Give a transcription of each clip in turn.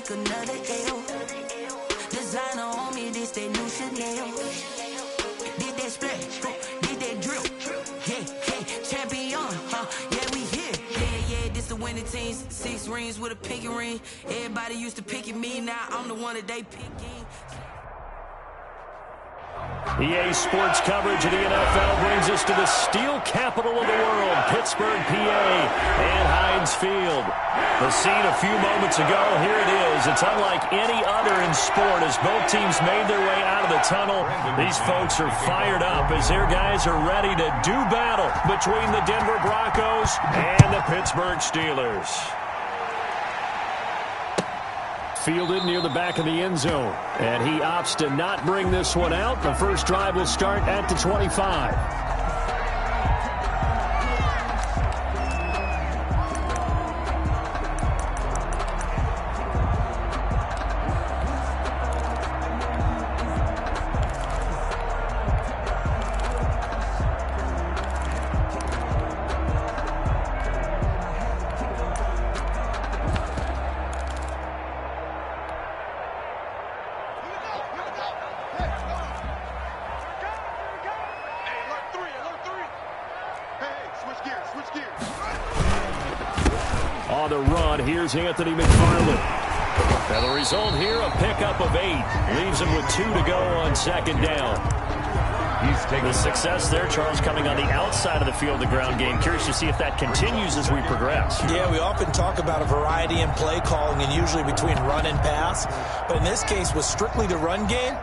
take another L. Designer on me, this that new Chanel. Did that splash, did that drip. Yeah, champion, yeah, we here. Yeah, this the winning teams. 6 rings with a pinky ring. Everybody used to picking me, now I'm the one that they picking. EA Sports coverage of the NFL brings us to the steel capital of the world, Pittsburgh, PA, and Heinz Field. The scene a few moments ago, here it is. It's unlike any other in sport as both teams made their way out of the tunnel. These folks are fired up as their guys are ready to do battle between the Denver Broncos and the Pittsburgh Steelers. Fielded near the back of the end zone, and he opts to not bring this one out. The first drive will start at the 25. On the run, here's Anthony McFarland. And the result here, a pickup of 8. Leaves him with 2 to go on second down. The success there, Charles, coming on the outside of the field, the ground game. Curious to see if that continues as we progress. Yeah, we often talk about a variety in play calling and usually between run and pass. But in this case, with strictly the run game,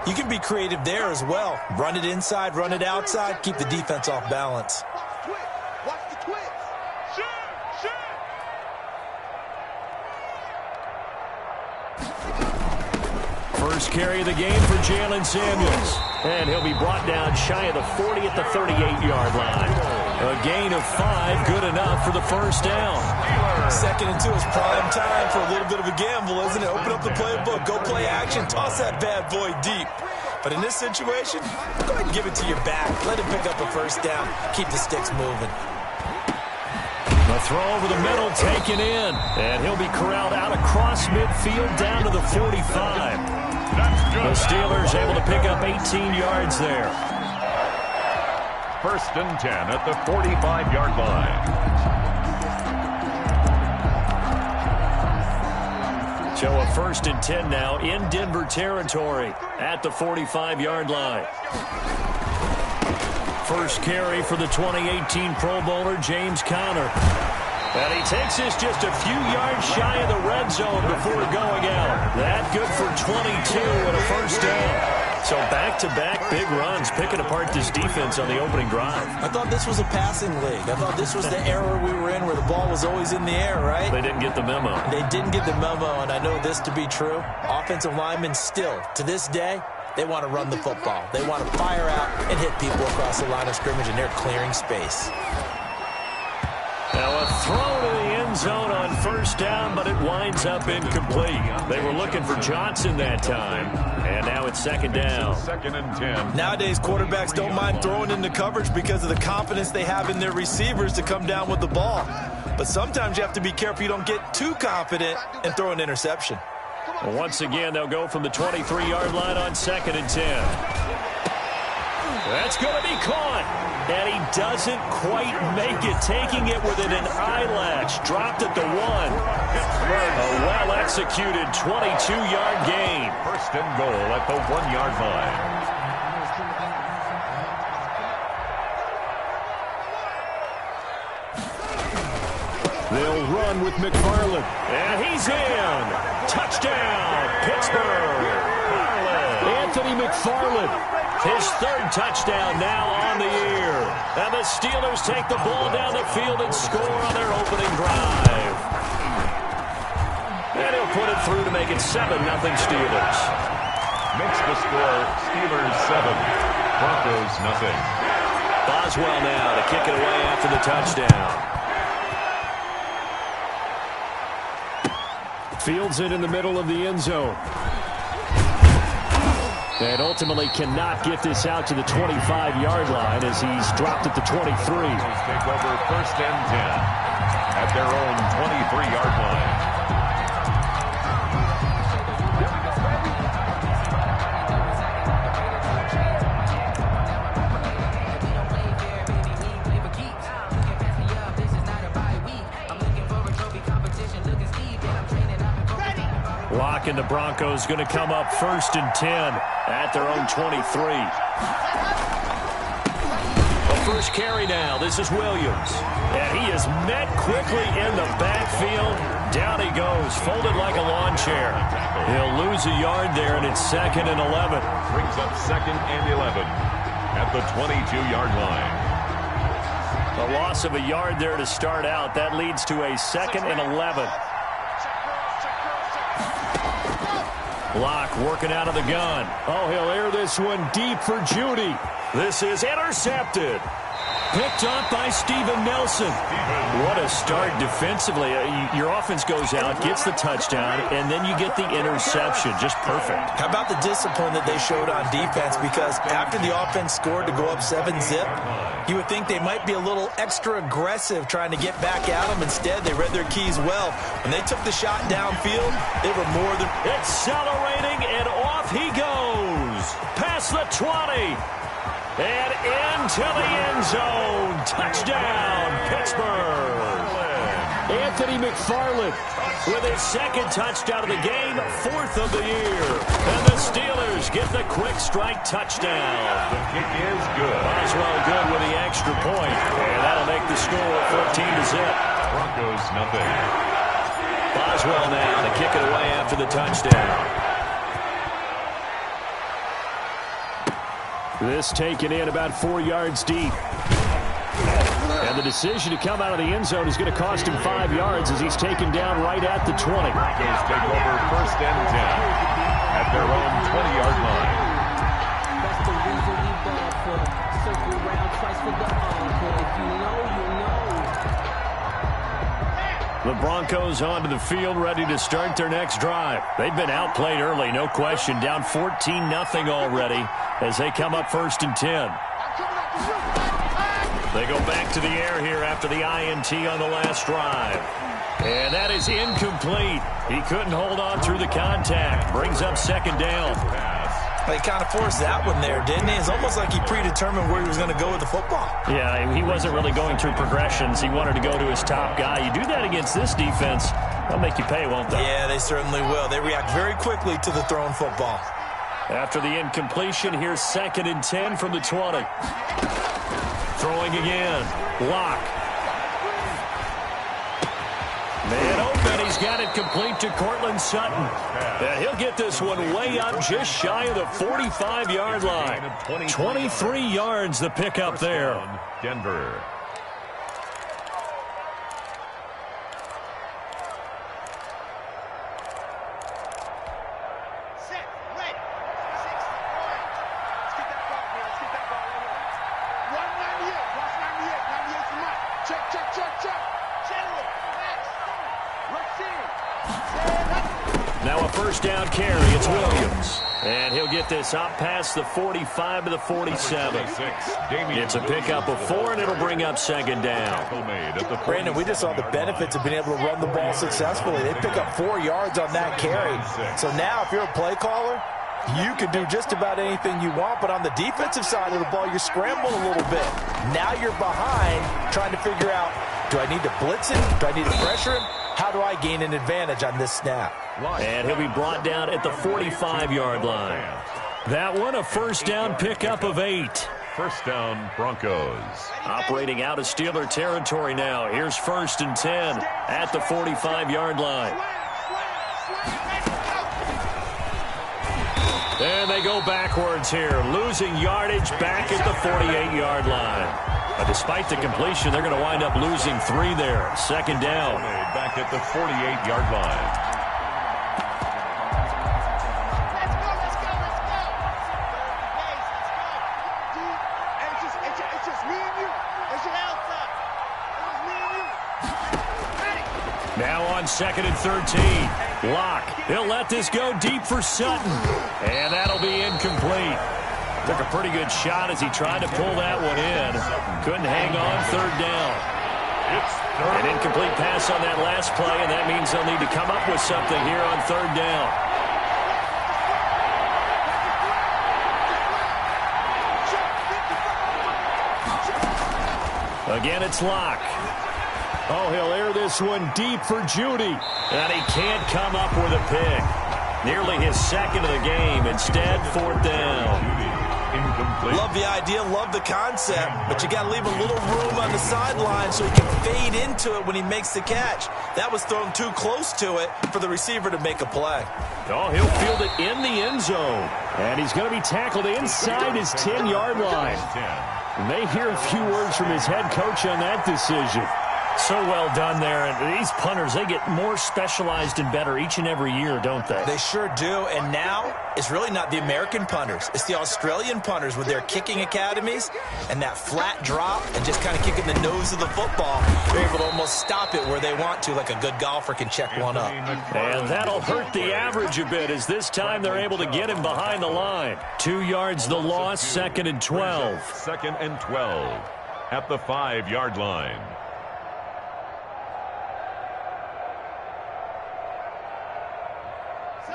you can be creative there as well. Run it inside, run it outside, keep the defense off balance. First carry of the game for Jalen Samuels. And he'll be brought down shy of the 40 at the 38-yard line. A gain of 5, good enough for the first down. 2nd and 2 is prime time for a little bit of a gamble, isn't it? Open up the playbook, go play action, toss that bad boy deep. But in this situation, go ahead and give it to your back. Let him pick up a first down. Keep the sticks moving. The throw over the middle taken in. And he'll be corralled out across midfield down to the 45. The Steelers able to pick up 18 yards there. 1st and 10 at the 45-yard line. So a 1st and 10 now in Denver territory at the 45-yard line. First carry for the 2018 Pro Bowler, James Conner. And he takes this just a few yards shy of the red zone before going out. That good for 22 and a first down. So back-to-back big runs, picking apart this defense on the opening drive. I thought this was a passing league. I thought this was the era we were in where the ball was always in the air, right? They didn't get the memo. They didn't get the memo, and I know this to be true. Offensive linemen still, to this day, they want to run the football. They want to fire out and hit people across the line of scrimmage, and they're clearing space. Now a throw to the end zone on first down, but it winds up incomplete. They were looking for Johnson that time, and now it's 2nd down. 2nd and 10. Nowadays, quarterbacks don't mind throwing into coverage because of the confidence they have in their receivers to come down with the ball. But sometimes you have to be careful you don't get too confident and throw an interception. Well, once again, they'll go from the 23-yard line on 2nd and 10. That's going to be caught. And he doesn't quite make it, taking it within an eyelash. Dropped at the 1. A well-executed 22-yard gain. 1st and goal at the 1-yard line. They'll run with McFarland. And he's in. Touchdown, Pittsburgh. Anthony McFarland. His 3rd touchdown now on the year. And the Steelers take the ball down the field and score on their opening drive. And he'll put it through to make it 7-0 Steelers. Makes the score Steelers 7, Broncos 0. Boswell now to kick it away after the touchdown. Fields it in the middle of the end zone. And ultimately cannot get this out to the 25-yard line as he's dropped at the 23. Take over 1st and 10 at their own 23-yard line. Locke and the Broncos going to come up 1st and 10 at their own 23. First carry now. This is Williams. And he is met quickly in the backfield. Down he goes, folded like a lawn chair. He'll lose a yard there, and it's 2nd and 11. Brings up 2nd and 11 at the 22-yard line. A loss of a yard there to start out. That leads to a 2nd and 11. Locke working out of the gun. Oh, he'll air this one deep for Judy. This is intercepted. Picked up by Steven Nelson. What a start defensively. Your offense goes out, gets the touchdown, and then you get the interception. Just perfect. How about the discipline that they showed on defense? Because after the offense scored to go up 7-zip, you would think they might be a little extra aggressive trying to get back at them. Instead, they read their keys well. When they took the shot downfield, they were more than... Accelerating, and off he goes. Past the 20. And into the end zone. Touchdown, Pittsburgh. Anthony McFarland with his 2nd touchdown of the game, 4th of the year. And the Steelers get the quick strike touchdown. The kick is good. Boswell good with the extra point. And that'll make the score 14-zip. Broncos nothing. Boswell now to kick it away after the touchdown. This taken in about 4 yards deep. And the decision to come out of the end zone is going to cost him 5 yards as he's taken down right at the 20. Broncos take over 1st and 10 at their own 20-yard line. That's the reason we ball for. Circle round twice for the encore. If you know, you know. The Broncos onto the field, ready to start their next drive. They've been outplayed early, no question. Down 14-0 already as they come up 1st and 10. They go back to the air here after the INT on the last drive. And that is incomplete. He couldn't hold on through the contact. Brings up 2nd down. He kind of forced that one there, didn't he? It's almost like he predetermined where he was going to go with the football. Yeah, he wasn't really going through progressions. He wanted to go to his top guy. You do that against this defense, they'll make you pay, won't they? Yeah, they certainly will. They react very quickly to the thrown football. After the incompletion, here's 2nd and 10 from the 20. Throwing again. Locke. Man open, he's got it complete to Cortland Sutton. And he'll get this one way up just shy of the 45-yard line. 23 yards the pickup there. Denver. Now a 1st down carry. It's Williams. And he'll get this up past the 45 to the 47. It's a pickup of 4, and it'll bring up 2nd down. Brandon, we just saw the benefits of being able to run the ball successfully. They pick up 4 yards on that carry. So now if you're a play caller, you can do just about anything you want, but on the defensive side of the ball, you're scrambling a little bit. Now you're behind trying to figure out, do I need to blitz him? Do I need to pressure him? How do I gain an advantage on this snap? And he'll be brought down at the 45-yard line. That one, a 1st down pickup of 8. 1st down, Broncos. Operating out of Steeler territory now. Here's 1st and 10 at the 45-yard line. And they go backwards here, losing yardage back at the 48-yard line. Despite the completion, they're going to wind up losing 3 there. 2nd down. Back at the 48-yard line. Now on 2nd and 13. Locke. He'll let this go deep for Sutton. And that'll be incomplete. Took a pretty good shot as he tried to pull that one in. Couldn't hang on. 3rd down. An incomplete pass on that last play, and that means they'll need to come up with something here on 3rd down. Again, it's Locke. Oh, he'll air this one deep for Judy. And he can't come up with a pick. Nearly his second of the game. Instead, 4th down. Incomplete. Love the idea, love the concept, but you got to leave a little room on the sideline so he can fade into it when he makes the catch. That was thrown too close to it for the receiver to make a play. Oh, he'll field it in the end zone. And he's going to be tackled inside his 10-yard line. You may hear a few words from his head coach on that decision. So well done there. And these punters, they get more specialized and better each and every year, don't they? They sure do. And now it's really not the American punters. It's the Australian punters with their kicking academies and that flat drop and just kind of kicking the nose of the football. They're able to almost stop it where they want to, like a good golfer can check one up. And that'll hurt the average a bit, as this time they're able to get him behind the line. 2 yards the loss, 2nd and 12. 2nd and 12 at the 5-yard line.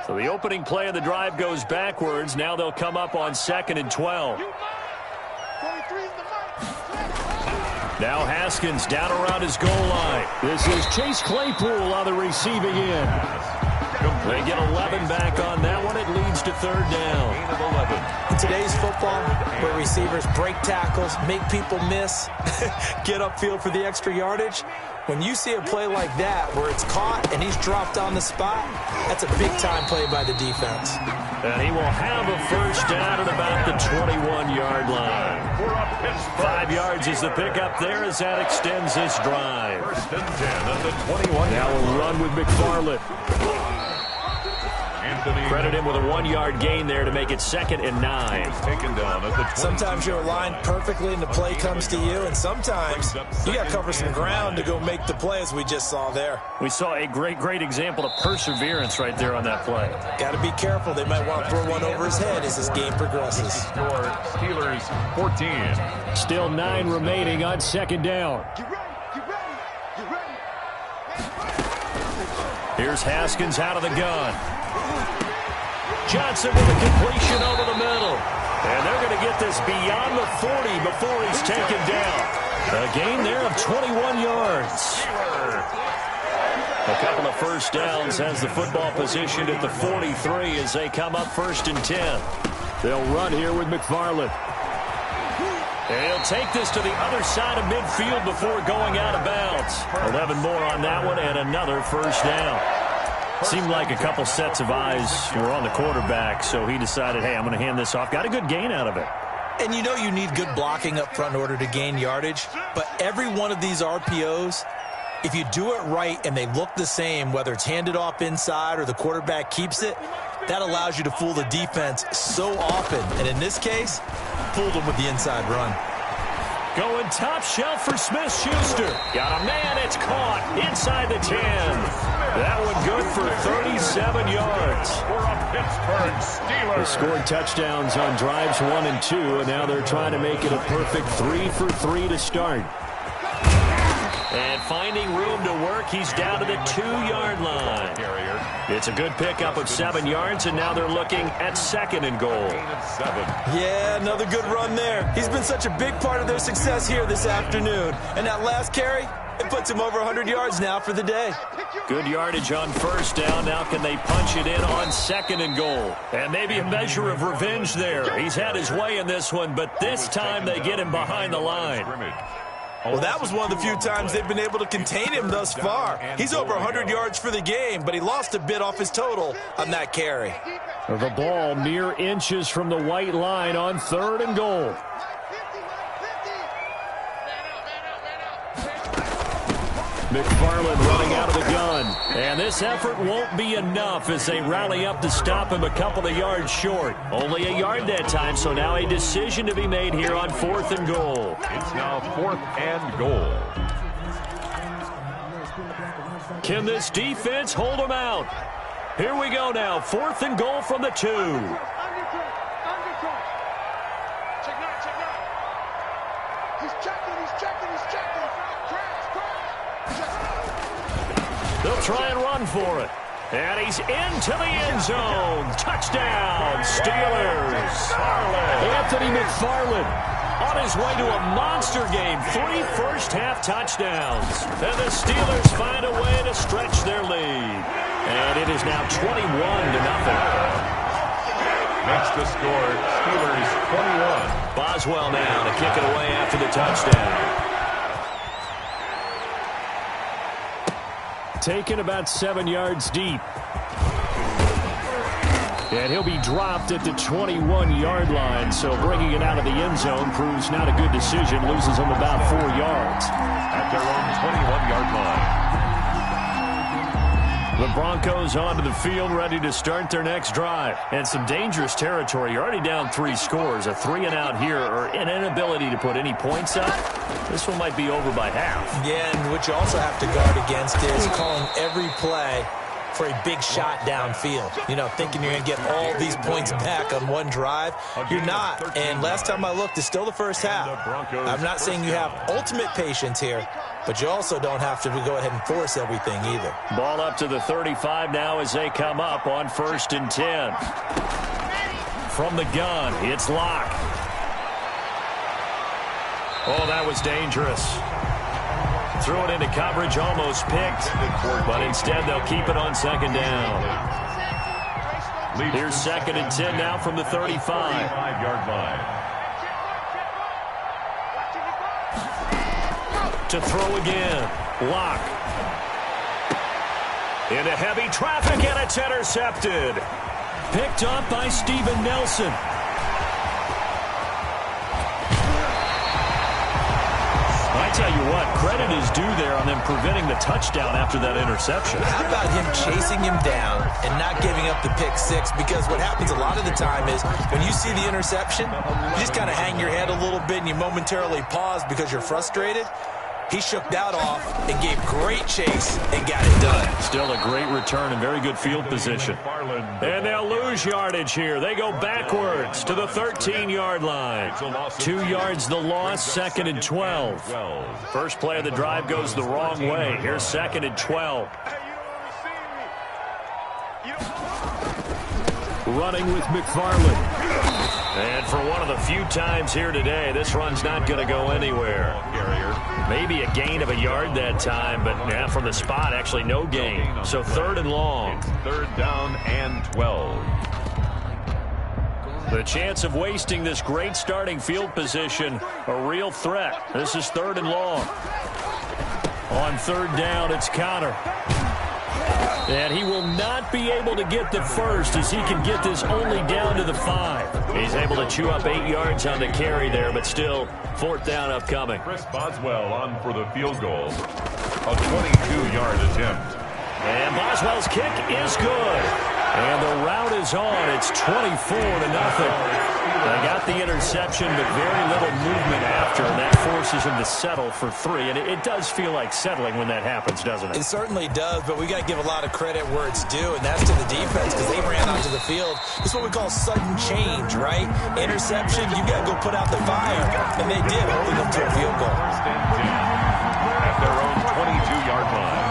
So the opening play of the drive goes backwards. Now they'll come up on 2nd and 12. Now Haskins down around his goal line. This is Chase Claypool on the receiving end. They get 11 back on that one. It leads to 3rd down. In today's football, where receivers break tackles, make people miss, get upfield for the extra yardage, when you see a play like that where it's caught and he's dropped on the spot, that's a big-time play by the defense. And he will have a 1st down at about the 21-yard line. 5 yards is the pickup there as that extends this drive. 1st and 10 at the 21. Now a run with McFarland. Credit him with a 1-yard gain there to make it 2nd and 9. Taken down at the 20. Sometimes you're aligned perfectly and the play comes to you, and sometimes you got to cover some ground to go make the play, as we just saw there. We saw a great example of perseverance right there on that play. Got to be careful. They might want to throw one over his head as this game progresses. Score, Steelers 14. Still 9 remaining on 2nd down. Here's Haskins out of the gun. Johnson with a completion over the middle. And they're going to get this beyond the 40 before he's taken down. A gain there of 21 yards. A couple of 1st downs has the football positioned at the 43 as they come up 1st and 10. They'll run here with McFarland. And he'll take this to the other side of midfield before going out of bounds. 11 more on that one and another 1st down. Seemed like a couple sets of eyes were on the quarterback, so he decided, hey, I'm going to hand this off. Got a good gain out of it. And you know you need good blocking up front in order to gain yardage, but every one of these RPOs, if you do it right and they look the same, whether it's handed off inside or the quarterback keeps it, that allows you to fool the defense so often. And in this case, fooled them with the inside run. Going top shelf for Smith-Schuster. Got a man, it's caught inside the 10. That one good for 37 yards. For a Pittsburgh Steelers. They scored touchdowns on drives 1 and 2, and now they're trying to make it a perfect 3 for 3 to start. And finding room to work, he's down to the 2-yard line. It's a good pickup of 7 yards, and now they're looking at 2nd and goal. 7. Yeah, another good run there. He's been such a big part of their success here this afternoon. And that last carry, it puts him over 100 yards now for the day. Good yardage on 1st down. Now can they punch it in on 2nd and goal? And maybe a measure of revenge there. He's had his way in this one, but this time they get him behind the line. Well, that was one of the few times they've been able to contain him thus far. He's over 100 yards for the game, but he lost a bit off his total on that carry. The ball mere inches from the white line on 3rd and goal. McFarland running out of the gun. And this effort won't be enough as they rally up to stop him a couple of yards short. Only a yard that time, so now a decision to be made here on 4th and goal. It's now 4th and goal. Can this defense hold them out? Here we go now. 4th and goal from the 2. They'll try and run for it. And he's into the end zone. Touchdown, Steelers. Anthony McFarland on his way to a monster game. 3 first-half touchdowns. And the Steelers find a way to stretch their lead. And it It is now 21-0. Makes the score Steelers 21. Boswell now to kick it away after the touchdown. Taken about 7 yards deep. And he'll be dropped at the 21-yard line. So bringing it out of the end zone proves not a good decision. Loses him about 4 yards. At their own 21-yard line. The Broncos onto the field, ready to start their next drive. And some dangerous territory. You're already down 3 scores. A 3-and-out here, or an inability to put any points up. This one might be over by half. Yeah, and what you also have to guard against is calling every play for a big shot downfield. You know, thinking you're going to get all these points back on one drive. You're not. And last time I looked, it's still the first half. I'm not saying you have ultimate patience here, but you also don't have to go ahead and force everything either. Ball up to the 35 now as they come up on 1st and 10. From the gun, it's Locke. Oh, that was dangerous. Threw it into coverage, almost picked, but instead they'll keep it on 2nd down. Here's 2nd and 10 now from the 35. 35-yard line. To throw again, Locke. Into heavy traffic, and it's intercepted. Picked up by Steven Nelson. I tell you what, credit is due there on them preventing the touchdown after that interception. How about him chasing him down and not giving up the pick six? Because what happens a lot of the time is when you see the interception, you just kind of hang your head a little bit and you momentarily pause because you're frustrated. He shook that off and gave great chase and got it done. Still a great return and very good field position. And they'll lose yardage here. They go backwards to the 13-yard line. 2 yards the loss, 2nd and 12. First play of the drive goes the wrong way. Here's 2nd and 12. Running with McFarland. And for one of the few times here today, this run's not going to go anywhere. Maybe a gain of a yard that time, but yeah, from the spot, actually no gain. So 3rd and long. 3rd down and 12. The chance of wasting this great starting field position, a real threat. This is 3rd and long. On 3rd down, it's Connor. And he will not be able to get the first as he can get this only down to the 5. He's able to chew up 8 yards on the carry there, but still 4th down upcoming. Chris Boswell on for the field goal. A 22-yard attempt. And Boswell's kick is good. And the route is on. It's 24-0. They got the interception, but very little movement after, and that forces him to settle for 3. And it does feel like settling when that happens, doesn't it? It certainly does, but we got to give a lot of credit where it's due, and that's to the defense because they ran onto the field. This is what we call sudden change, right? Interception, you got to go put out the fire, and they did, holding them to a field goal. At their own 22-yard line.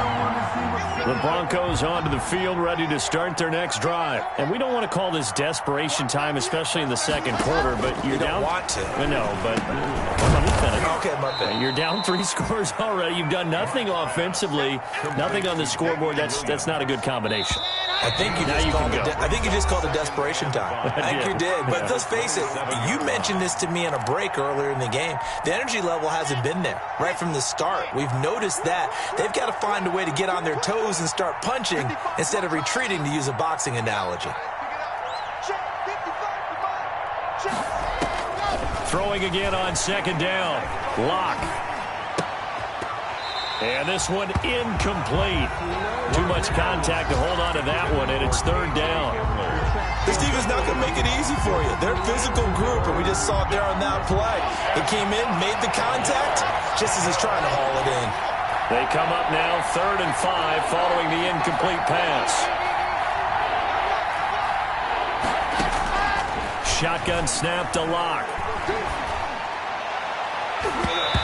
The Broncos onto the field, ready to start their next drive. And we don't want to call this desperation time, especially in the 2nd quarter, but you're down. You don't want to. No, but let me finish. Okay, my bad. You're down 3 scores already. You've done nothing offensively, nothing on the scoreboard. That's not a good combination. I think you just called it desperation time. I think you did. But let's face it, you mentioned this to me in a break earlier in the game. The energy level hasn't been there right from the start. We've noticed that. They've got to find a way to get on their toes and start punching instead of retreating, to use a boxing analogy. Throwing again on 2nd down. Locke. And this one incomplete. Too much contact to hold on to that one, and it's 3rd down. This defense not going to make it easy for you. They're a physical group, and we just saw it there on that play. It came in, made the contact, just as he's trying to haul it in. They come up now 3rd and 5 following the incomplete pass. Shotgun snap to Locke.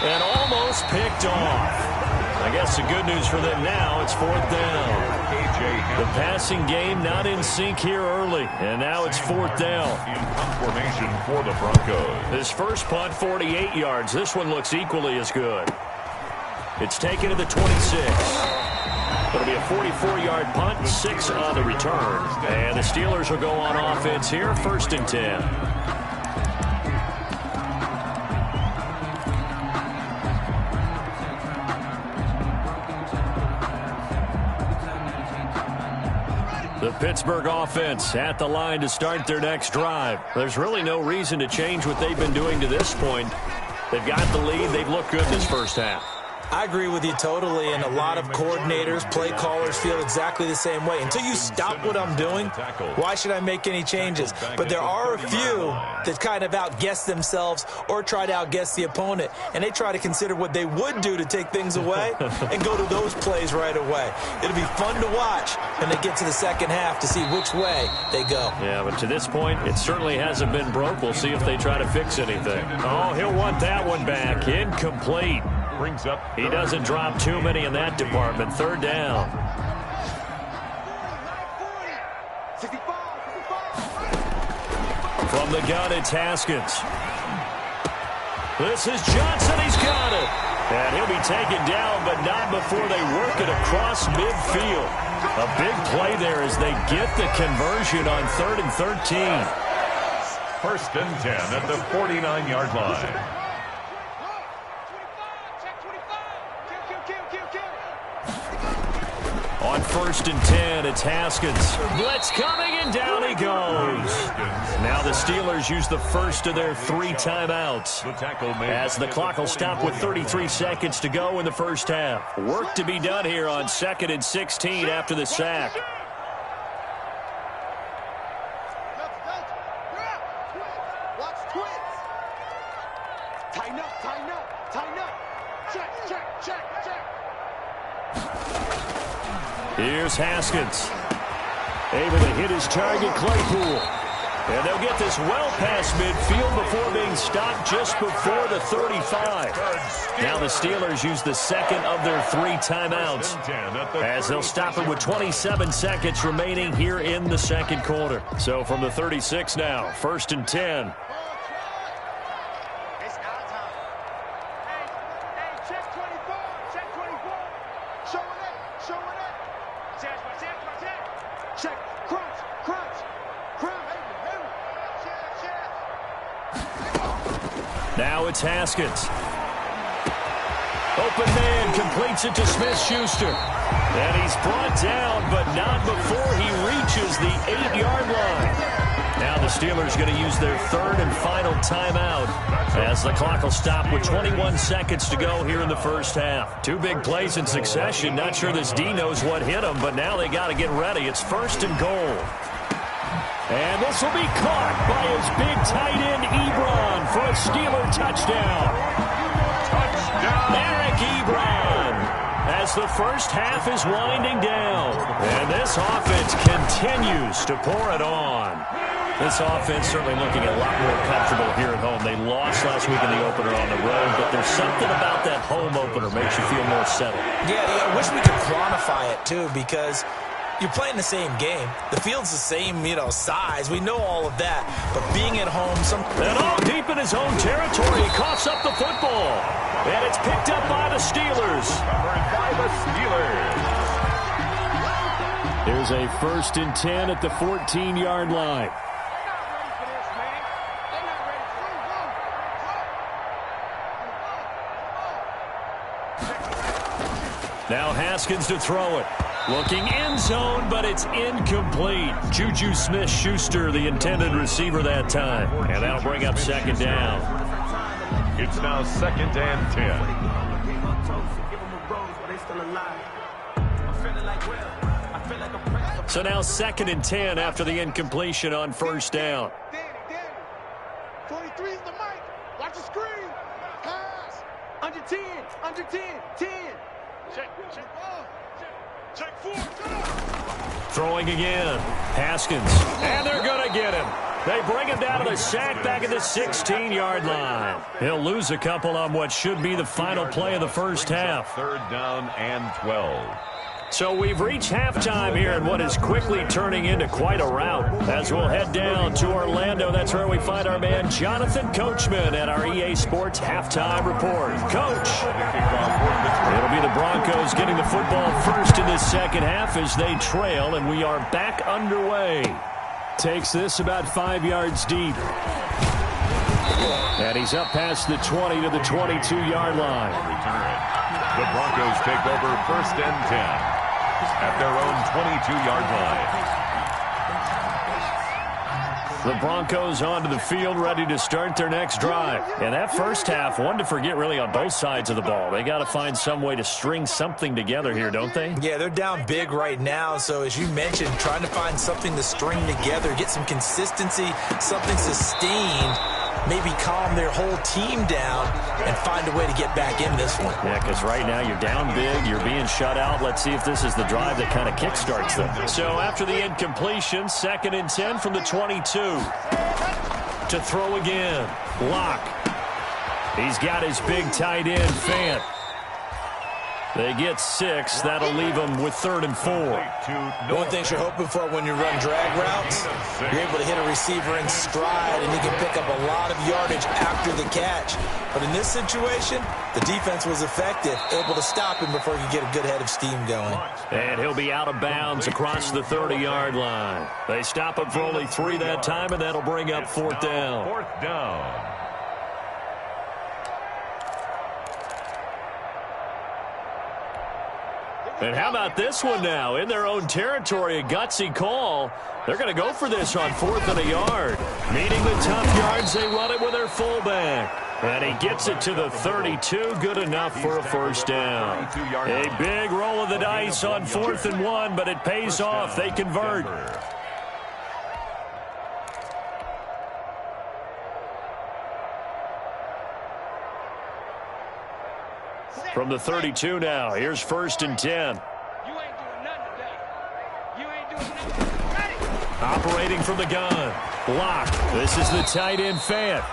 And almost picked off. I guess the good news for them now, it's 4th down. The passing game not in sync here early, and now it's 4th down. In formation for the Broncos. His first punt, 48 yards. This one looks equally as good. It's taken to the 26. It'll be a 44-yard punt, 6 on the return. And the Steelers will go on offense here, 1st and 10. The Pittsburgh offense at the line to start their next drive. There's really no reason to change what they've been doing to this point. They've got the lead. They've looked good this first half. I agree with you totally, and a lot of coordinators, play callers feel exactly the same way. Until you stop what I'm doing, why should I make any changes? But there are a few that kind of outguess themselves or try to outguess the opponent, and they try to consider what they would do to take things away and go to those plays right away. It'll be fun to watch when they get to the second half to see which way they go. Yeah, but to this point, it certainly hasn't been broke. We'll see if they try to fix anything. Oh, he'll want that one back. Incomplete. Brings up. He doesn't drop too many in that department. 3rd down. From the gun, it's Haskins. This is Johnson. He's got it. And he'll be taken down, but not before they work it across midfield. A big play there as they get the conversion on 3rd and 13. 1st and 10 at the 49-yard line. On 1st and 10, it's Haskins. Blitz coming, and down he goes. Now the Steelers use the first of their 3 timeouts, as the clock will stop with 33 seconds to go in the first half. Work to be done here on 2nd and 16 after the sack. Tighten up, tighten up, tighten up. Check, check, check, check. Here's Haskins. Able to hit his target, Claypool. And they'll get this well past midfield before being stopped just before the 35. Now the Steelers use the second of their 3 timeouts, as they'll stop it with 27 seconds remaining here in the second quarter. So from the 36 now, 1st and 10. Now it's Haskins. Open man completes it to Smith-Schuster. And he's brought down, but not before he reaches the 8-yard line. Now the Steelers going to use their 3rd and final timeout, as the clock will stop with 21 seconds to go here in the first half. 2 big plays in succession. Not sure this D knows what hit him, but now they got to get ready. It's 1st and goal. And this will be caught by his big tight end, Ebron, for a Steeler touchdown. Eric Ebron, as the first half is winding down. And this offense continues to pour it on. This offense certainly looking a lot more comfortable here at home. They lost last week in the opener on the road, but there's something about that home opener makes you feel more settled. Yeah, I wish we could quantify it, too, because you're playing the same game. The field's the same, size. We know all of that. But being at home, and all deep in his own territory, he coughs up the football. And it's picked up by the Steelers. Here's a 1st and 10 at the 14-yard line. Now Haskins to throw it. Looking end zone, but it's incomplete. Juju Smith-Schuster, the intended receiver that time. And that'll bring up 2nd down. It's now 2nd and 10. So now 2nd and 10 after the incompletion on 1st down. Danny. 43 is the mic. Watch the screen. Pass. Under 10. 10. Check 4. Throwing again. Haskins. And they're going to get him. They bring him down to the sack back at the 16-yard line. He'll lose a couple on what should be the final play of the first half. 3rd down and 12. So we've reached halftime here in what is quickly turning into quite a rout. As we'll head down to Orlando, that's where we find our man Jonathan Coachman at our EA Sports Halftime Report. Coach, it'll be the Broncos getting the football first in this second half as they trail, and we are back underway. Takes this about 5 yards deep. And he's up past the 20 to the 22-yard line. The Broncos take over 1st and 10 at their own 22-yard line. The Broncos onto the field, ready to start their next drive. And that first half, one to forget really on both sides of the ball. They got to find some way to string something together here, don't they? Yeah, they're down big right now. So as you mentioned, trying to find something to string together, get some consistency, something sustained, maybe calm their whole team down and find a way to get back in this one. Yeah, because right now you're down big, you're being shut out. Let's see if this is the drive that kind of kickstarts them. So after the incompletion, 2nd and 10 from the 22. To throw again. Locke. He's got his big tight end, Fant. They get 6. That'll leave them with 3rd and 4. One thing you're hoping for when you run drag routes, you're able to hit a receiver in stride, and he can pick up a lot of yardage after the catch. But in this situation, the defense was effective, able to stop him before he could get a good head of steam going. And he'll be out of bounds across the 30-yard line. They stop him for only 3 that time, and that'll bring up 4th down. 4th down. And how about this one now? In their own territory, a gutsy call. They're going to go for this on 4th and a yard. Needing the tough yards, they run it with their fullback. And he gets it to the 32. Good enough for a 1st down. A big roll of the dice on 4th and 1, but it pays off. They convert. From the 32 now, here's 1st and 10. You ain't doing nothing today. You ain't doing nothing. Ready? Operating from the gun. Locke. This is the tight end, Fant.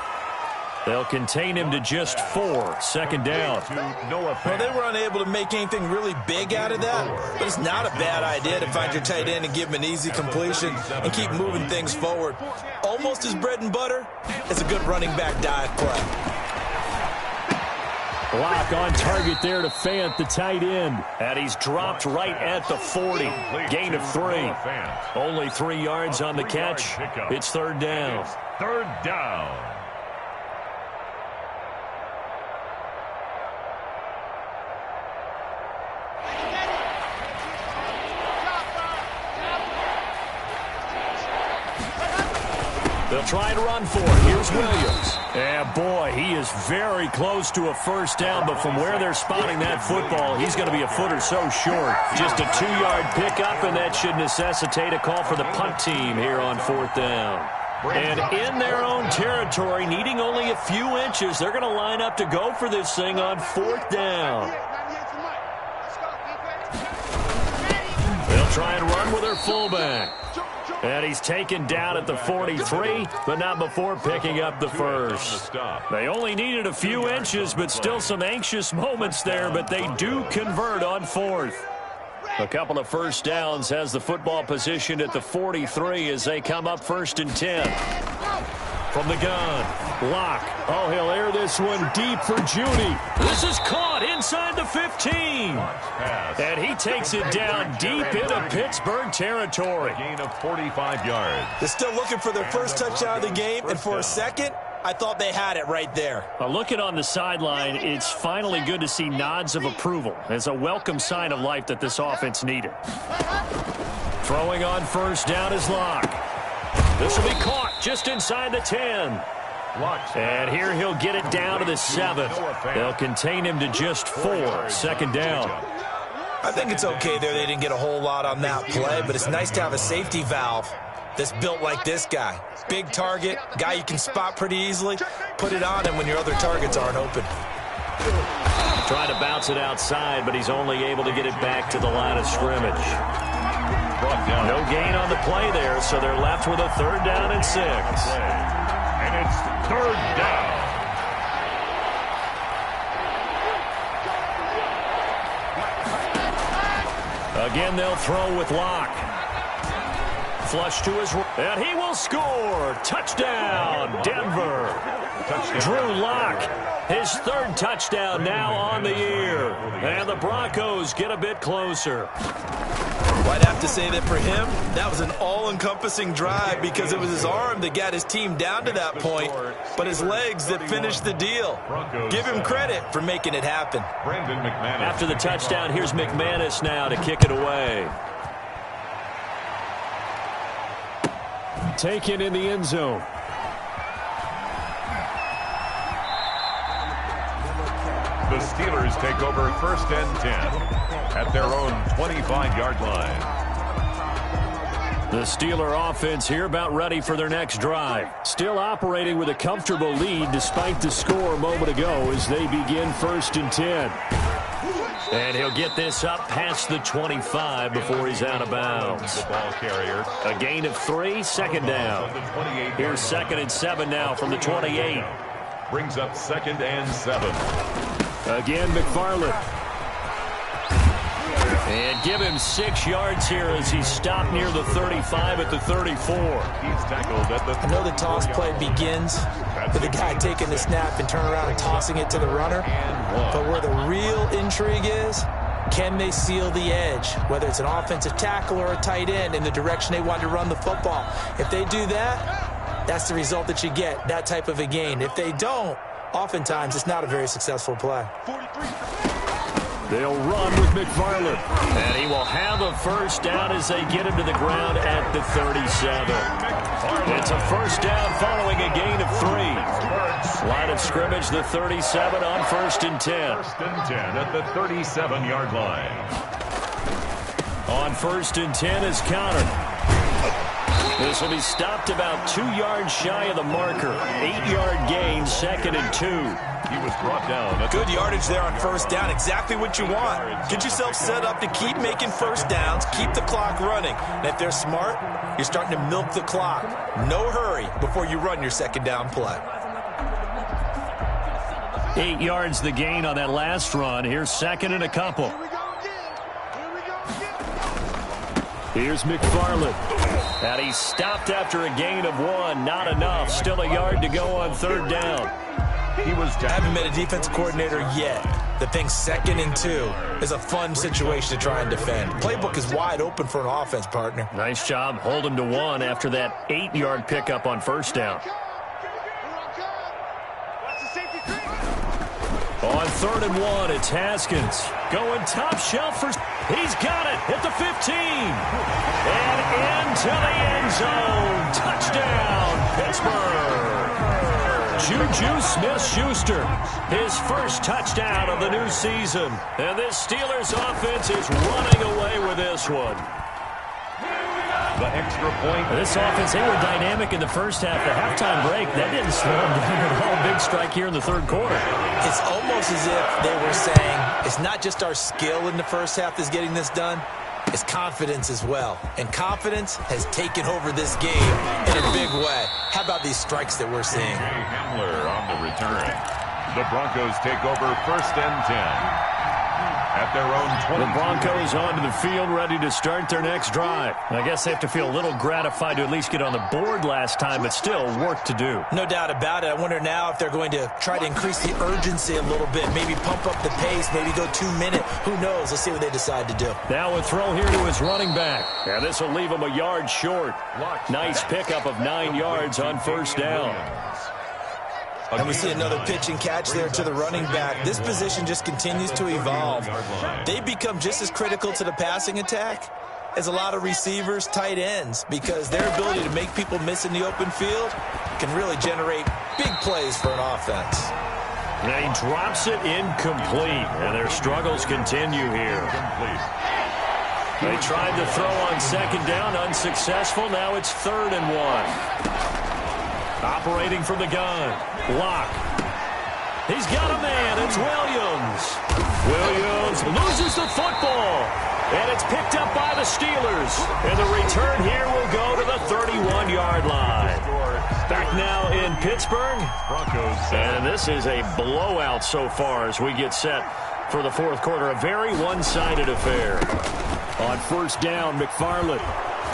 They'll contain him to just 4. 2nd down. Well, they were unable to make anything really big out of that, but it's not a bad idea to find your tight end and give him an easy completion and keep moving things forward. Almost as bread and butter as a good running back dive play. Locke on target there to Fant, the tight end. And he's dropped right at the 40. Gain of 3. Only 3 yards on the catch. It's 3rd down. 3rd down. They'll try and run for it. Here's Williams. Yeah, boy, he is very close to a 1st down, but from where they're spotting that football, he's going to be a foot or so short. Just a 2-yard pickup, and that should necessitate a call for the punt team here on 4th down. And in their own territory, needing only a few inches, they're going to line up to go for this thing on 4th down. They'll try and run with their fullback. And he's taken down at the 43, but not before picking up the 1st. They only needed a few inches, but still some anxious moments there, but they do convert on 4th. A couple of 1st downs has the football positioned at the 43 as they come up 1st and 10. From the gun, Locke. Oh, he'll air this one deep for Judy. This is caught inside the 15. And he takes it down deep into Pittsburgh territory. Gain of 45 yards. They're still looking for their first touchdown of the game, and for a second, I thought they had it right there. Looking on the sideline, it's finally good to see nods of approval. It's a welcome sign of life that this offense needed. Throwing on 1st down is Locke. This will be caught just inside the 10. And here he'll get it down to the 7. They'll contain him to just 4. 2nd down. I think it's okay there. They didn't get a whole lot on that play, but it's nice to have a safety valve that's built like this guy. Big target, guy you can spot pretty easily. Put it on him when your other targets aren't open. Trying to bounce it outside, but he's only able to get it back to the line of scrimmage. No gain on the play there, so they're left with a 3rd down and 6. And it's 3rd down. Again, they'll throw with Locke. Flush to his right, and he will score. Touchdown, Denver. Drew Locke, his third touchdown now on the year. And the Broncos get a bit closer. I'd have to say that for him, that was an all-encompassing drive because it was his arm that got his team down to that point, but his legs that finished the deal. Give him credit for making it happen. After the touchdown, here's McManus now to kick it away. Taken in the end zone. The Steelers take over 1st and 10 at their own 25-yard line. The Steeler offense here about ready for their next drive. Still operating with a comfortable lead despite the score a moment ago as they begin 1st and 10. And he'll get this up past the 25 before he's out of bounds. The ball carrier. A gain of 3, 2nd down. Here's 2nd and 7 now from the 28. Brings up 2nd and 7. Again, McFarland. And give him 6 yards here as he's stopped near the 35 at the 34. He's tackled at the... I know the toss play begins with the guy taking the snap and turn around and tossing it to the runner. But where the real intrigue is, can they seal the edge, whether it's an offensive tackle or a tight end, in the direction they want to run the football? If they do that, that's the result that you get, that type of a gain. If they don't, oftentimes it's not a very successful play. They'll run with McFarland. And he will have a first down as they get him to the ground at the 37. It's a first down following a gain of 3. Line of scrimmage, the 37 on 1st and 10. 1st and 10 at the 37-yard line. On 1st and 10 is Connor. This will be stopped about 2 yards shy of the marker. 8-yard gain, 2nd and 2. He was brought down. Good yardage there on first down. Exactly what you want. Get yourself set up to keep making first downs, keep the clock running. And if they're smart, you're starting to milk the clock. No hurry before you run your 2nd down play. 8 yards the gain on that last run. Here's 2nd and a couple. Here's McFarland. And he's stopped after a gain of 1. Not enough. Still a yard to go on 3rd down. I haven't met a defensive coordinator yet that thinks 2nd and 2 is a fun situation to try and defend. Playbook is wide open for an offense, partner. Nice job holding to 1 after that 8-yard pickup on first down. On 3rd and 1, it's Haskins. Going top shelf for... He's got it at the 15. And into the end zone. Touchdown, Pittsburgh. Juju Smith-Schuster, his first touchdown of the new season. And this Steelers offense is running away with this one. The extra point. This offense, they were dynamic in the first half. The halftime break, that didn't slow them down at all. Big strike here in the 3rd quarter. It's almost as if they were saying, it's not just our skill in the first half that's getting this done. It's confidence as well. And confidence has taken over this game in a big way. How about these strikes that we're seeing? Hamler on the return. The Broncos take over 1st and 10. At their own 20. The Broncos onto the field, ready to start their next drive. I guess they have to feel a little gratified to at least get on the board last time, but still work to do. No doubt about it. I wonder now if they're going to try to increase the urgency a little bit, maybe pump up the pace, maybe go 2-minute. Who knows? Let's see what they decide to do. Now a throw here to his running back. And this will leave him a yard short. Nice pickup of 9 yards on first down. And we see another pitch and catch there to the running back. This position just continues to evolve. They become just as critical to the passing attack as a lot of receivers, tight ends, because their ability to make people miss in the open field can really generate big plays for an offense. And he drops it incomplete, and their struggles continue here. They tried to throw on 2nd down, unsuccessful. Now it's 3rd and 1. Operating from the gun, Locke. He's got a man. It's Williams. Williams loses the football. And it's picked up by the Steelers. And the return here will go to the 31-yard line. Back now in Pittsburgh. And this is a blowout so far as we get set for the fourth quarter. A very one-sided affair. On first down, McFarland.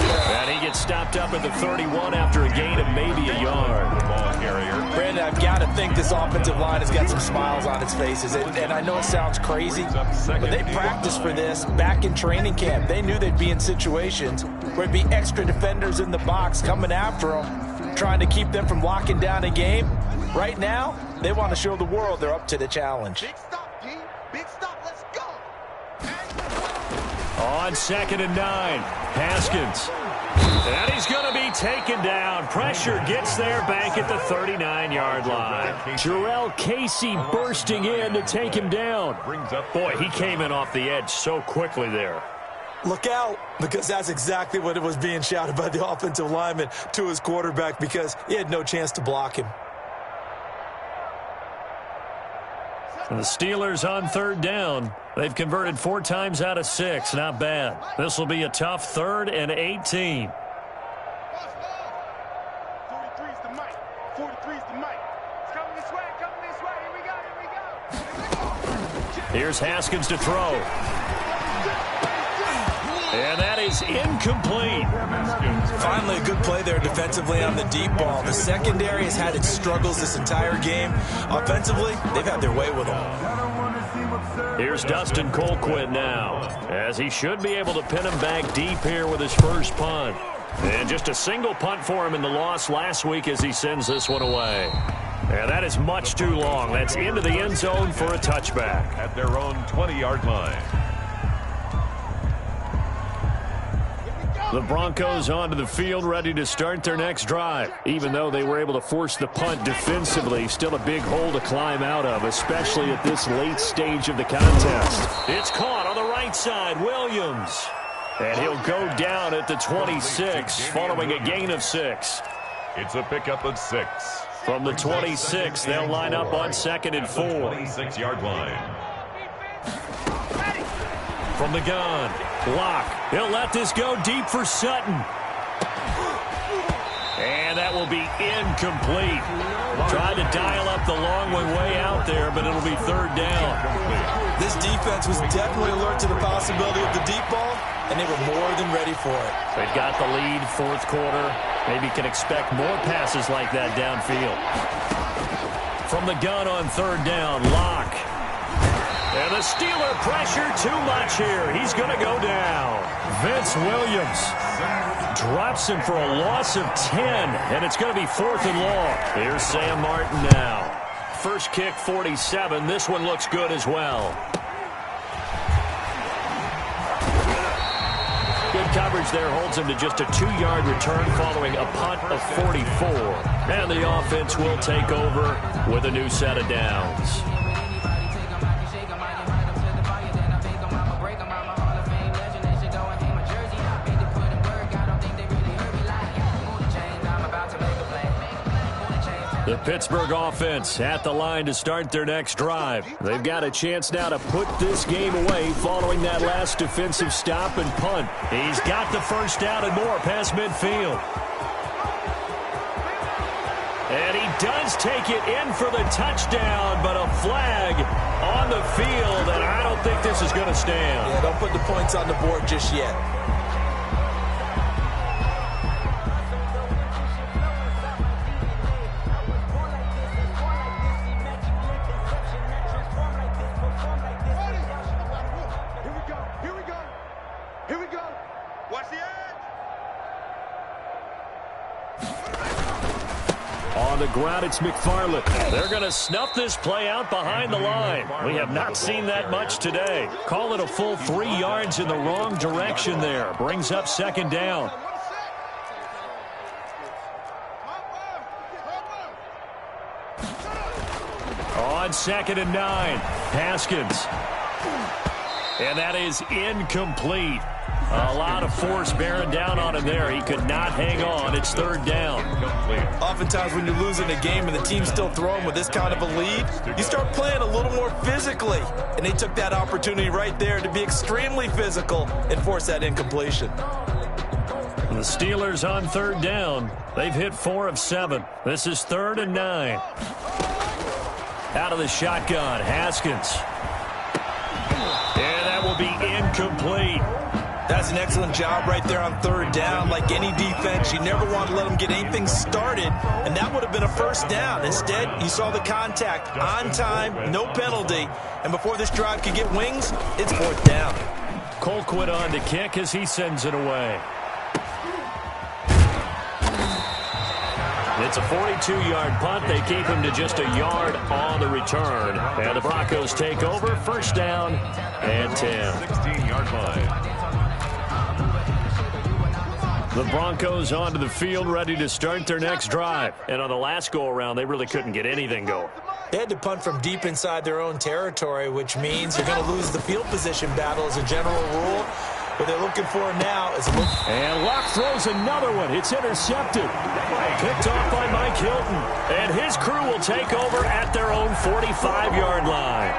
And he gets stopped up at the 31 after a gain of maybe a yard. Ball carrier. Brandon, I've got to think this offensive line has got some smiles on its faces. And I know it sounds crazy, but they practiced for this back in training camp. They knew they'd be in situations where it'd be extra defenders in the box coming after them, trying to keep them from locking down a game. Right now, they want to show the world they're up to the challenge. Big stop, G. Big stop. Let's go. On 2nd and 9, Haskins. And he's going to be taken down. Pressure gets there back at the 39-yard line. Jarrell Casey bursting in to take him down. Boy, he came in off the edge so quickly there. Look out, because that's exactly what it was being shouted by the offensive lineman to his quarterback, because he had no chance to block him. And the Steelers on 3rd down. They've converted 4 times out of 6. Not bad. This will be a tough 3rd and 18. 43's the mic. 43's the mic. It's coming this way. Coming this way. Here we go. Here we go. Here's Haskins to throw. And that is incomplete. Finally, a good play there defensively on the deep ball. The secondary has had its struggles this entire game. Offensively, they've had their way with them. Here's Dustin Colquitt now, as he should be able to pin him back deep here with his first punt. And just a single punt for him in the loss last week as he sends this one away. And that is much too long. That's into the end zone for a touchback. At their own 20-yard line. The Broncos onto the field, ready to start their next drive. Even though they were able to force the punt defensively, still a big hole to climb out of, especially at this late stage of the contest. It's caught on the right side, Williams. And he'll go down at the 26, following a gain of 6. It's a pickup of 6. From the 26, they'll line up on 2nd and 4. 26-yard line. From the gun, Locke. He'll let this go deep for Sutton. And that will be incomplete. Tried to dial up the long way out there, but it'll be 3rd down. This defense was definitely alert to the possibility of the deep ball, and they were more than ready for it. They've got the lead, 4th quarter. Maybe can expect more passes like that downfield. From the gun on 3rd down, Locke. And the Steeler pressure too much here. He's going to go down. Vince Williams drops him for a loss of 10, and it's going to be 4th and long. Here's Sam Martin now. First kick, 47. This one looks good as well. Good coverage there holds him to just a 2-yard return following a punt of 44. And the offense will take over with a new set of downs. The Pittsburgh offense at the line to start their next drive. They've got a chance now to put this game away following that last defensive stop and punt. He's got the first down and more past midfield. And he does take it in for the touchdown, but a flag on the field, and I don't think this is going to stand. Yeah, don't put the points on the board just yet. On the ground, it's McFarland. They're going to snuff this play out behind the line. We have not seen that much today. Call it a full 3 yards in the wrong direction there. Brings up 2nd down. On 2nd and 9, Haskins. And that is incomplete. A lot of force bearing down on him there. He could not hang on. It's 3rd down. Oftentimes when you're losing a game and the team's still throwing with this kind of a lead, you start playing a little more physically. And they took that opportunity right there to be extremely physical and force that incompletion. The Steelers on 3rd down. They've hit 4 of 7. This is 3rd and 9. Out of the shotgun, Haskins. be incomplete. That's an excellent job right there on third down. Like any defense, you never want to let them get anything started, and that would have been a first down. Instead, you saw the contact on time, no penalty, and before this drive could get wings, it's fourth down. Colquitt on to kick as he sends it away. It's a 42-yard punt. They keep him to just a yard on the return. And the Broncos take over. First down and 10. 16-yard line. The Broncos onto the field, ready to start their next drive. And on the last go-around, they really couldn't get anything going. They had to punt from deep inside their own territory, which means you're going to lose the field position battle as a general rule. What they're looking for now is a look. And Luck throws another one. It's intercepted. Picked off by Mike Hilton. And his crew will take over at their own 45-yard line.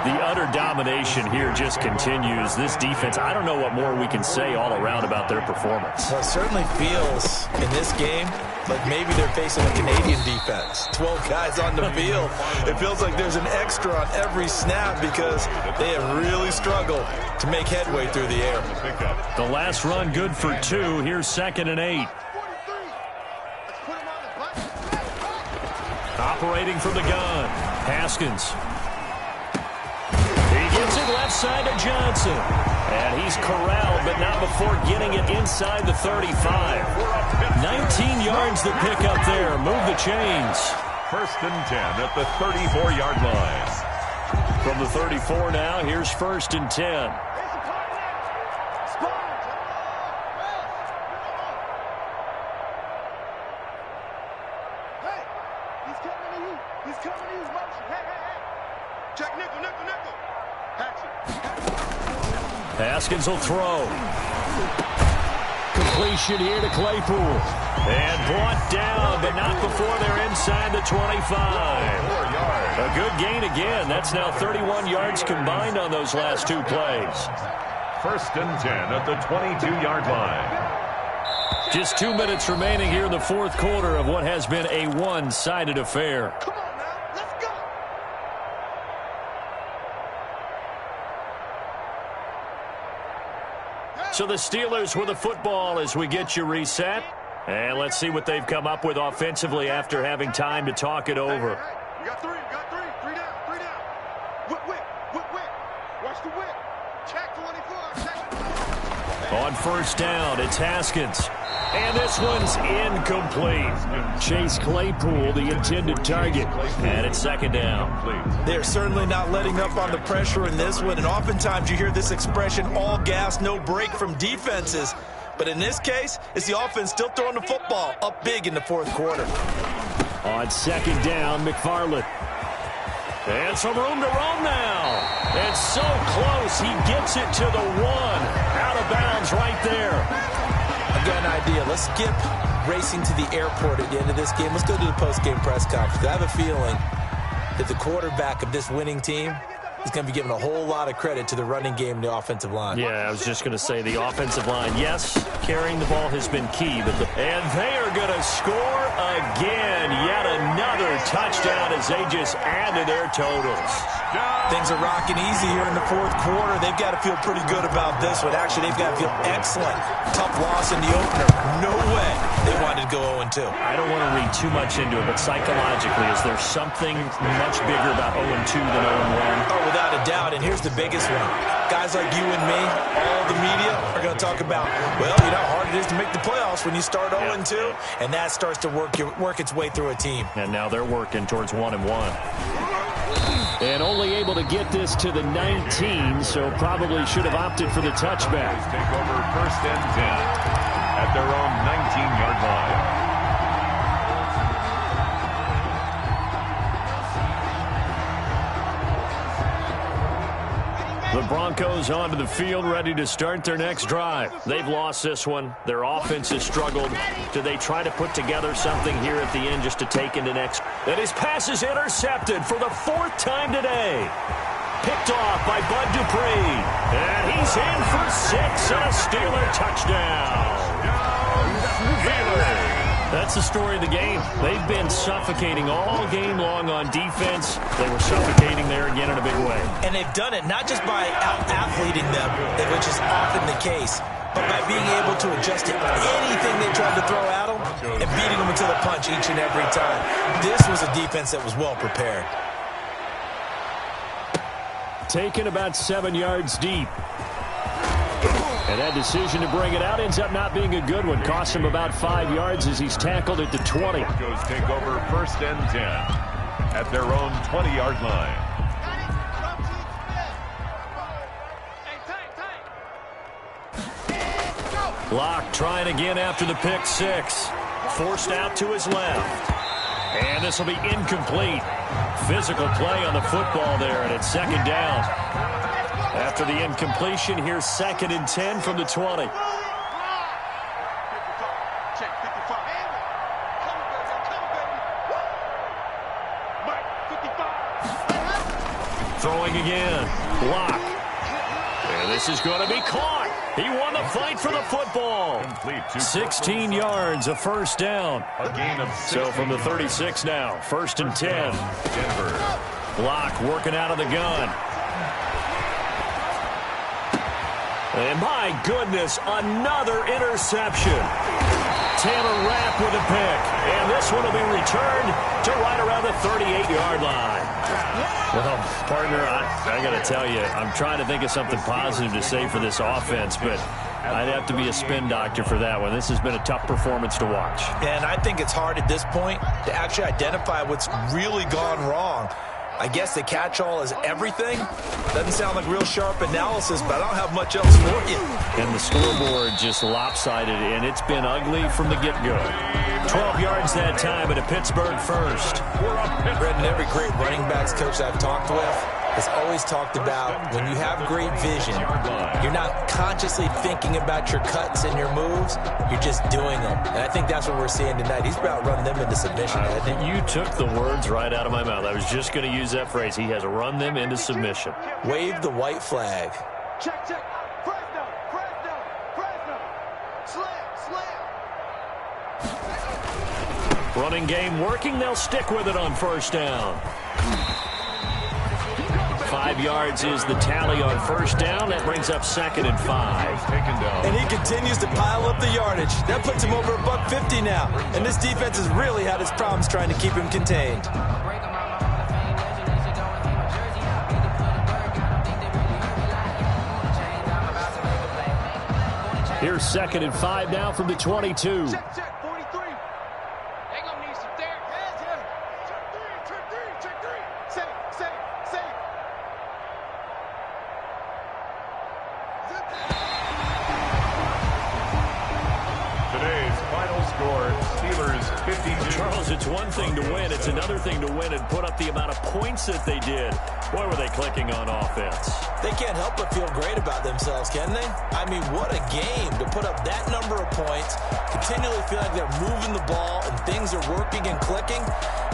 The utter domination here just continues. This defense, I don't know what more we can say all around about their performance. Well, it certainly feels in this game like maybe they're facing a Canadian defense. 12 guys on the field. It feels like there's an extra on every snap because they have really struggled to make headway through the air. The last run good for 2. Here's 2nd and 8. Operating from the gun, Haskins. He gives it left side to Johnson. And he's corralled, but not before getting it inside the 35. 19 yards to pick up there. Move the chains. First and 10 at the 34-yard line. From the 34 now, here's 1st and 10. Haskins will throw. Completion here to Claypool. And brought down, but not before they're inside the 25. A good gain again. That's now 31 yards combined on those last 2 plays. First and 10 at the 22-yard line. Just 2 minutes remaining here in the fourth quarter of what has been a one-sided affair. So the Steelers with the football as we get you reset. And let's see what they've come up with offensively after having time to talk it over. We got 3, three down. Whip. Watch the whip. Check 24. Check. On first down, it's Haskins. And this one's incomplete. Chase Claypool, the intended target. And it's 2nd down. They're certainly not letting up on the pressure in this one. And oftentimes you hear this expression, all gas, no break from defenses. But in this case, it's the offense still throwing the football up big in the fourth quarter. On 2nd down, McFarland. And some room to roam now. And so close, he gets it to the 1. Out of bounds right there. I've got an idea. Let's skip racing to the airport at the end of this game. Let's go to the post-game press conference. I have a feeling that the quarterback of this winning team is going to be given a whole lot of credit to the running game and the offensive line. Yeah, I was just going to say the offensive line. Yes, carrying the ball has been key. And they are going to score again. Yet another touchdown as they just add to their totals. Things are rocking easy here in the fourth quarter. They've got to feel pretty good about this one. Actually, they've got to feel excellent. Tough loss in the opener. No way they wanted to go 0-2. I don't want to read too much into it, but psychologically, is there something much bigger about 0-2 than 0-1? Oh, without a doubt. And here's the biggest one. Guys like you and me, all the media are going to talk about, well, you know how hard it is to make the playoffs when you start 0-2, and that starts to work its way through a team. And now they're working towards 1-1. And only able to get this to the 19, so probably should have opted for the touchback. Take over 1st and 10 at their own 19-yard line. The Broncos onto the field, ready to start their next drive. They've lost this one. Their offense has struggled. Do they try to put together something here at the end just to take into next? And his pass is intercepted for the 4th time today. Picked off by Bud Dupree. And he's in for 6 and a Steeler touchdown. That's the story of the game. They've been suffocating all game long on defense. They were suffocating there again in a big way. And they've done it not just by out-athleting them, which is often the case, but by being able to adjust to anything they tried to throw at them and beating them until the punch each and every time. This was a defense that was well prepared. Taken about 7 yards deep. And that decision to bring it out ends up not being a good one. Costs him about 5 yards as he's tackled at the 20. Broncos take over 1st and 10 at their own 20-yard line. Locke trying again after the pick six. Forced out to his left. And this will be incomplete. Physical play on the football there, and it's 2nd down. After the incompletion, here's 2nd and 10 from the 20. Throwing again. Locke. And this is going to be caught. He won the fight for the football. 16 yards, a 1st down. A gain of 16. So from the 36 now, 1st and 10. Denver. Locke working out of the gun. And my goodness, another interception. Taylor Rapp with a pick. And this one will be returned to right around the 38-yard line. Well, partner, I got to tell you, I'm trying to think of something positive to say for this offense, but I'd have to be a spin doctor for that one. This has been a tough performance to watch. And I think it's hard at this point to actually identify what's really gone wrong. I guess the catch-all is everything. Doesn't sound like real sharp analysis, but I don't have much else for you. And the scoreboard just lopsided, and it's been ugly from the get-go. 12 yards that time, and a Pittsburgh first. Brendan, every great running backs coach I've talked with has always talked about when you have great vision, you're not consciously thinking about your cuts and your moves, you're just doing them. And I think that's what we're seeing tonight. He's about run them into submission, hasn't he? You took the words right out of my mouth. I was just going to use that phrase. He has run them into submission. Wave the white flag. Check, check. Fresno, Fresno, Fresno. Slam, slam. Running game working. They'll stick with it on 1st down. 5 yards is the tally on 1st down. That brings up 2nd and 5. And he continues to pile up the yardage. That puts him over $150 now. And this defense has really had its problems trying to keep him contained. Here's 2nd and 5 now from the 22. Check, check, 43. They gonna need some there. Hands here. Check three, check three. Save. Today's final score, Steelers 52. Charles, it's one thing to win. It's another thing to win and put up the amount of points that they did. Boy, were they clicking on offense. They can't help but feel great about themselves, can they? I mean, what a game to put up that number of points, continually feel like they're moving the ball and things are working and clicking.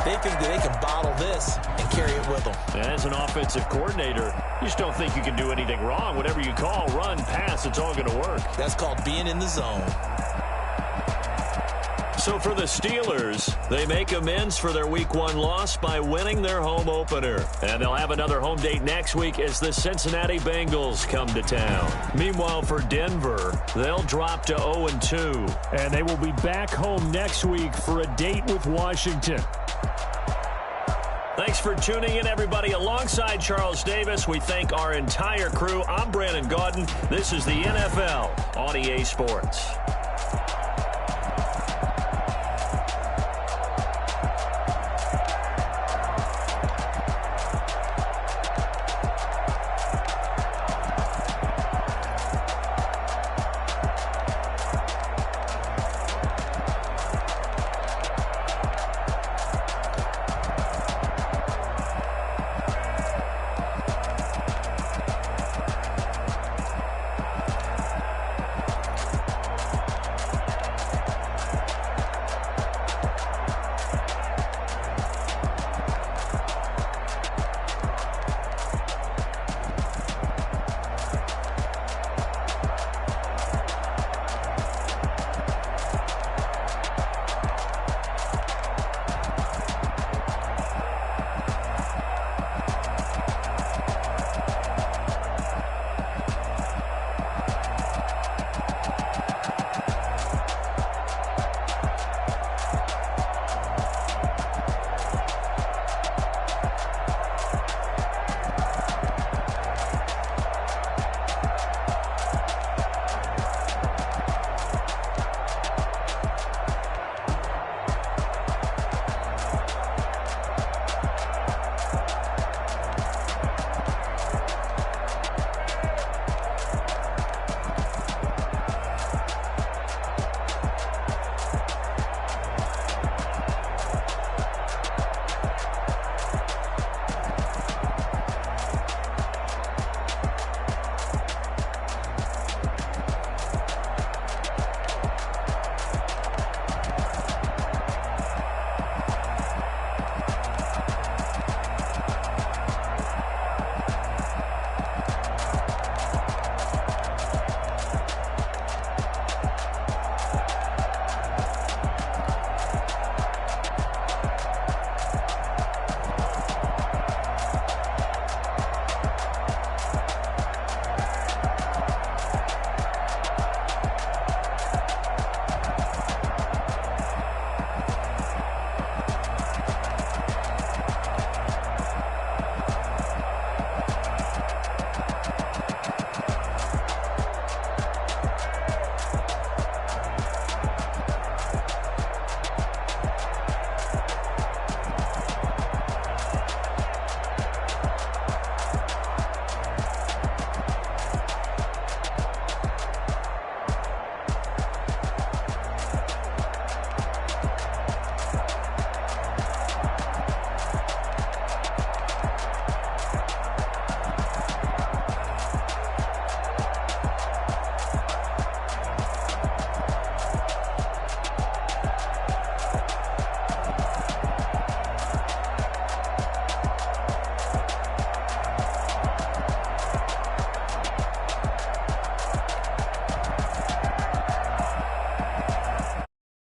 They think that they can bottle this and carry it with them. As an offensive coordinator, you just don't think you can do anything wrong. Whatever you call, run, pass, it's all going to work. That's called being in the zone. So for the Steelers, they make amends for their Week 1 loss by winning their home opener. And they'll have another home date next week as the Cincinnati Bengals come to town. Meanwhile, for Denver, they'll drop to 0-2. And they will be back home next week for a date with Washington. Thanks for tuning in, everybody. Alongside Charles Davis, we thank our entire crew. I'm Brandon Gaudin. This is the NFL on EA Sports.